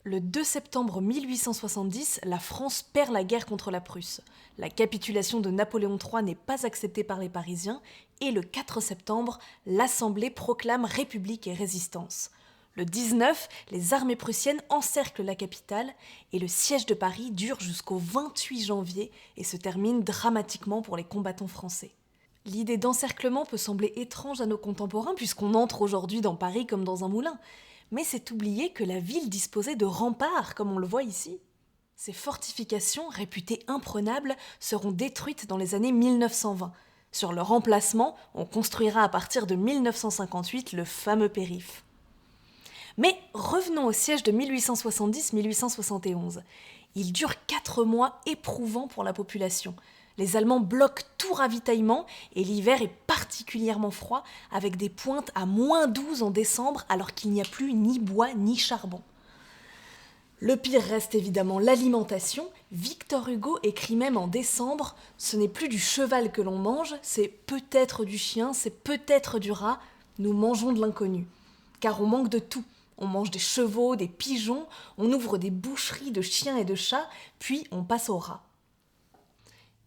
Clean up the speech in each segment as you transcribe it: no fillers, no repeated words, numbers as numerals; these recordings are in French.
Le 2 septembre 1870, la France perd la guerre contre la Prusse. La capitulation de Napoléon III n'est pas acceptée par les Parisiens et le 4 septembre, l'Assemblée proclame République et résistance. Le 19, les armées prussiennes encerclent la capitale et le siège de Paris dure jusqu'au 28 janvier et se termine dramatiquement pour les combattants français. L'idée d'encerclement peut sembler étrange à nos contemporains puisqu'on entre aujourd'hui dans Paris comme dans un moulin. Mais c'est oublier que la ville disposait de remparts, comme on le voit ici. Ces fortifications, réputées imprenables, seront détruites dans les années 1920. Sur leur emplacement, on construira à partir de 1958 le fameux périph'. Mais revenons au siège de 1870-1871. Il dure 4 mois éprouvants pour la population. Les Allemands bloquent tout ravitaillement et l'hiver est particulièrement froid avec des pointes à -12 en décembre alors qu'il n'y a plus ni bois ni charbon. Le pire reste évidemment l'alimentation. Victor Hugo écrit même en décembre « Ce n'est plus du cheval que l'on mange, c'est peut-être du chien, c'est peut-être du rat, nous mangeons de l'inconnu. » Car on manque de tout. On mange des chevaux, des pigeons, on ouvre des boucheries de chiens et de chats, puis on passe aux rats.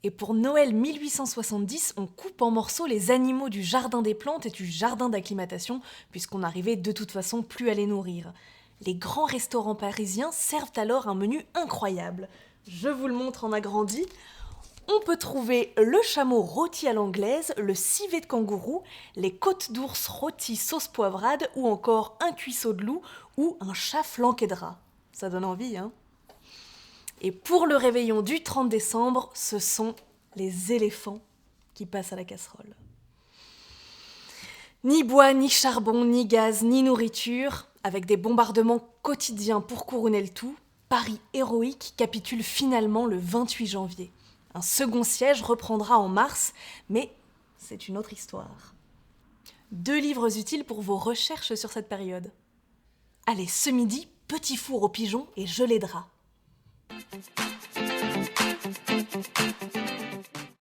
Et pour Noël 1870, on coupe en morceaux les animaux du jardin des plantes et du jardin d'acclimatation, puisqu'on n'arrivait de toute façon plus à les nourrir. Les grands restaurants parisiens servent alors un menu incroyable. Je vous le montre en agrandi. On peut trouver le chameau rôti à l'anglaise, le civet de kangourou, les côtes d'ours rôties sauce poivrade ou encore un cuisseau de loup ou un chat flanqué de rat. Ça donne envie, hein ? Et pour le réveillon du 30 décembre, ce sont les éléphants qui passent à la casserole. Ni bois, ni charbon, ni gaz, ni nourriture, avec des bombardements quotidiens pour couronner le tout, Paris héroïque capitule finalement le 28 janvier. Un second siège reprendra en mars, mais c'est une autre histoire. 2 livres utiles pour vos recherches sur cette période. Allez, ce midi, petit four aux pigeons et gelée de rats.